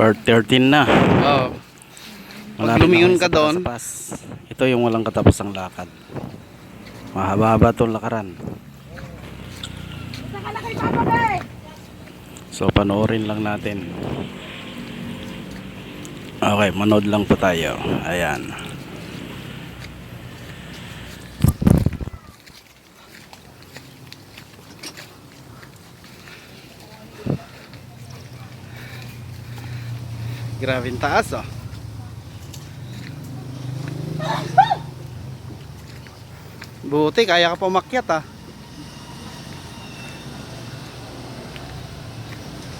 Part 13 na. Oo. Pag Malapit na lumingon kami ka sa doon, Patasapas. Ito yung walang katapusang lakad. Mahaba-haba itong lakaran. So panoorin lang natin. Okay, manood lang po tayo. Ayan. grabe yung taas oh. Buti kaya ka pa umakyat ah.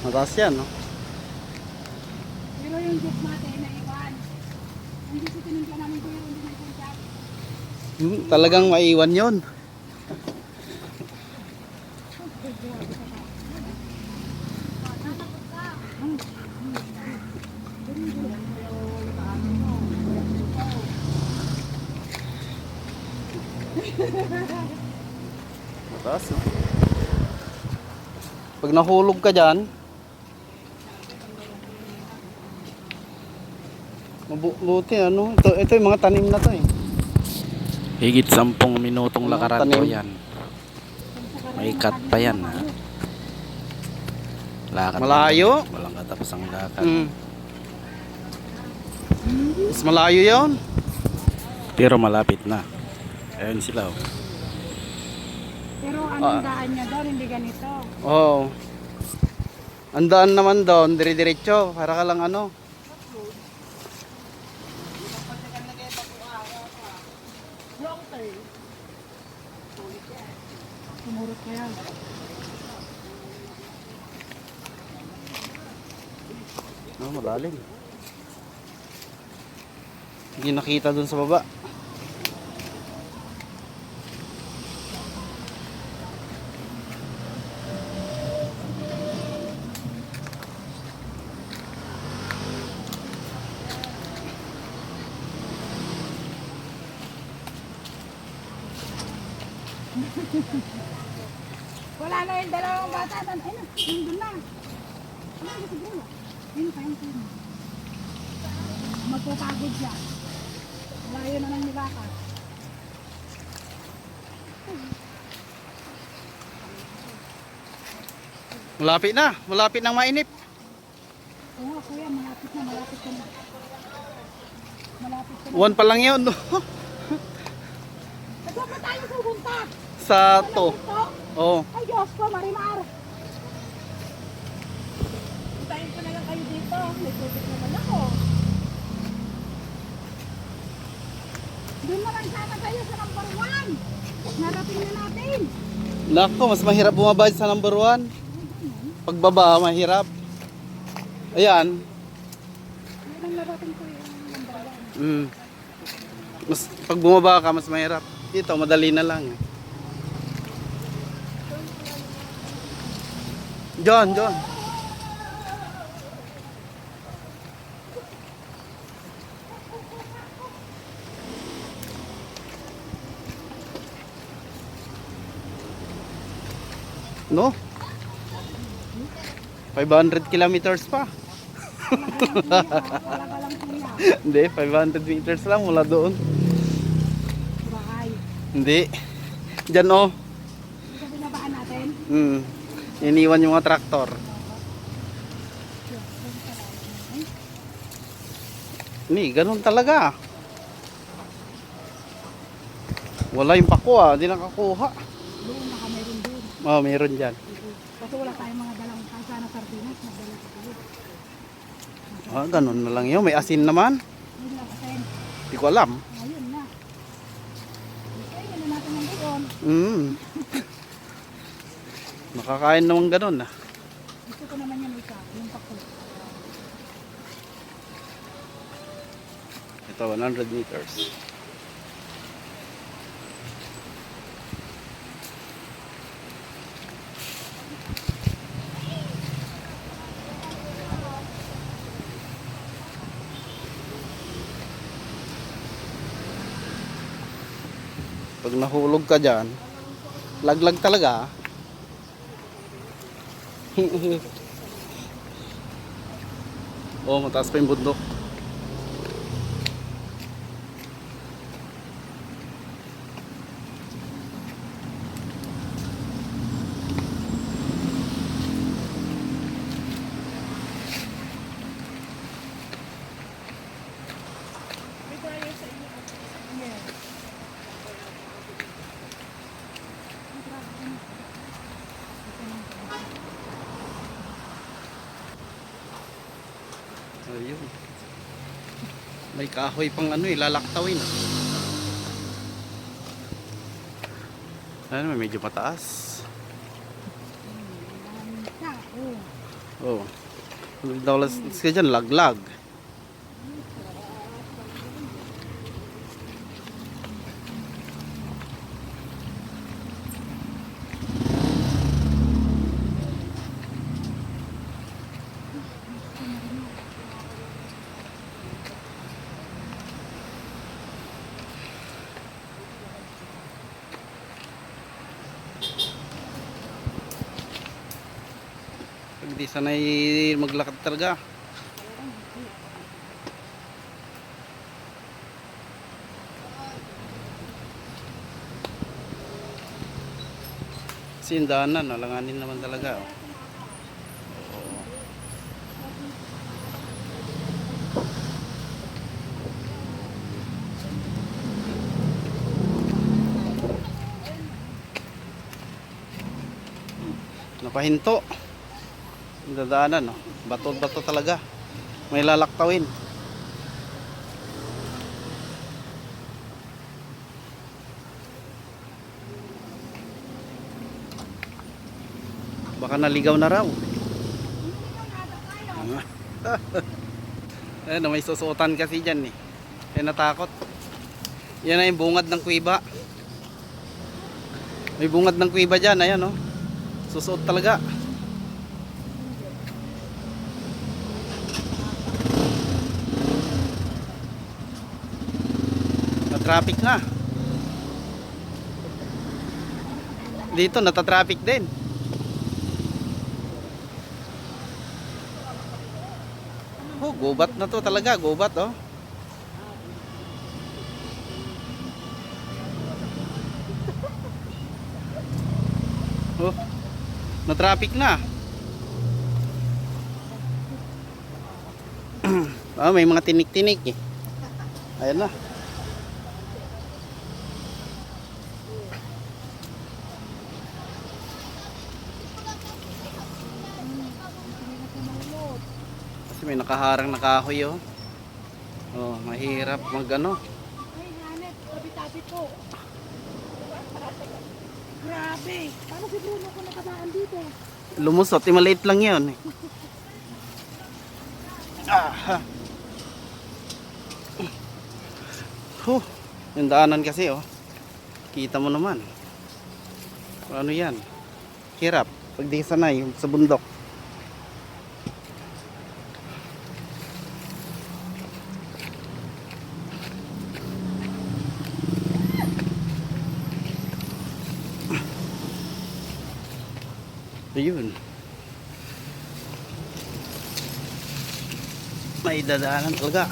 Mataas yan no. Pero yung jeep natin na iwan, hindi ko tinunta namin ko yung hindi na ipunta. Talagang maiwan yon. Mataas no. Pag nahulog ka dyan, mabuti ano. Ito yung mga tanim na to eh. Higit 10 minutong Ano, lakaran tanim? po yan. May cut pa yan ha. Lakad Malayo? lang. Walang katapusang lakad. Mas malayo yon. Pero malapit na. Ayun sila oh. Pero anong daan niya doon, hindi ganito. Oo. Ang daan naman doon, dire-diretso. Para ka lang ano. Sumurot kaya. Malalim. Hindi nakita doon sa baba. Wala na yung dalawang bata doon. Ayun, nandun na. Ano yung siguro? Ayun, kayang kayo. Magpapagod siya. Layo na ng nilaka. Malapit na. Malapit nang mainip. Oo nga kuya, malapit na, malapit ka na. Malapit ka na. One pa lang yun. Saan pa tayo pupunta? Sa to. Ito? Oo. Ay Diyos ko, Marimar. Puntahin ko na lang kayo dito. May tubig naman ako. Doon na lang sana tayo sa number 1. Narating na natin. Nako, mas mahirap bumaba sa number 1. Pagbaba, mahirap. Ayan. Doon ang narating ko yung number 1. Mas, pag bumaba ka, mas mahirap. Dito, madali na lang. John. No? 500 kilometers pa. Wala ka lang kuya. Hindi, 500 meters lang mula doon. Bahay. Hindi. Diyan oh. Hindi ka binabaan natin. Iniwan yung mga traktor. Ni, ganun talaga. Wala yung pako ah, hindi nakakuha. Doon, meron doon. Oh, meron dyan. Kasi wala tayong mga dalang kaysa na sardinas. Magdala ka kayo. Ah, ganun na lang yun. May asin naman. Hindi na kasen. Hindi ko alam. Ayun na. Okay, yun na natin ang doon. Nakakain naman ganun ah. Gusto ko naman yan isa. Yung pako. Ito, 100 meters. Pag nahulog ka dyan, laglag talaga. Oh, mataas pa yung bundok. Ayun. May kahoy pang ano eh, lalaktawin. Ano, medyo mataas. Oh. Daw kasi dyan, laglag. Hindi sanay maglakad talaga. Kasi yung daanan, alanganin naman talaga. Oh. Oo. Napahinto. Yung dadaanan, no? Bato-bato talaga. May lalaktawin. Baka naligaw na raw. Ayun, may susuotan kasi dyan eh. Kaya natakot. Yan na yung bungad ng kuiba. May bungad ng kuiba dyan. Ayan oh. Susuot talaga. Na-traffic na. Dito nata-traffic din. Oh, gubat na to talaga, gubat oh. Oh, na-traffic na. Ah, may mga tinik-tinik eh. Ayan na. Kasi may nakaharang na kahoy oh. Oh, mahirap mag-ano. Ay, hanep, tabi-tabi po. Grabe. Paano si Bruno kung nakabaan dito? Lumusot, maliit lang yun eh. Ah. Huh, yung daanan kasi oh. Kita mo naman. Ano yan? Hirap. Pag di sanay sa bundok. Ayun. May dadaanan talaga.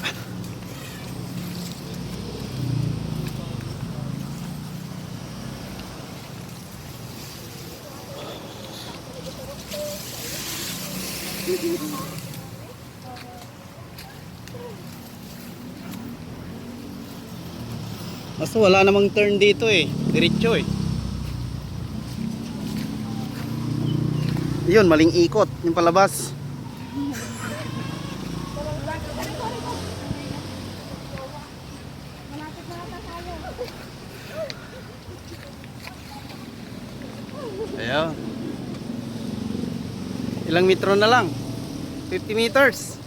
Basta wala namang turn dito eh. Diretso eh. Yun, maling ikot. Yung palabas. Malapit na ata tayo. Ayun. Ilang metro na lang? 50 meters.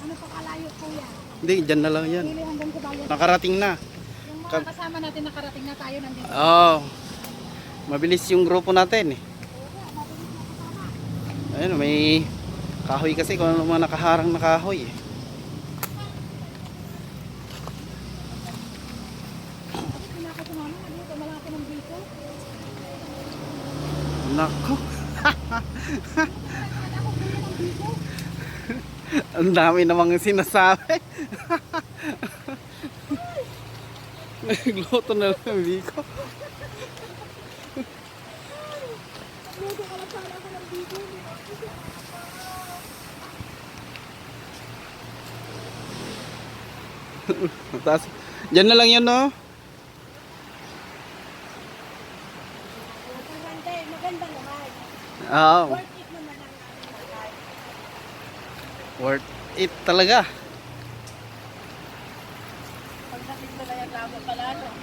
Ano pa kalayo kuya? Hindi, dyan na lang yan. Pili hanggang sa bayan. Nakarating na. Yung mga kasama natin nakarating na tayo nandito. Oo. Mabilis yung grupo natin eh. Ayun, may kahoy kasi kung ano mga nakaharang na kahoy eh. Pinaka sumama na dito, malaki ng dito. Nako. Ako pili ng dito. Ang dami namang sinasabi. Nagluto na lang ang biko. Luto ka lang sana ako ng bigo. Tapos, dyan na lang yun, no? Maganda, maganda naman. Oo. Worth it naman ang ating lakad. Worth it talaga. Pagdating na lang yung lama pala, no?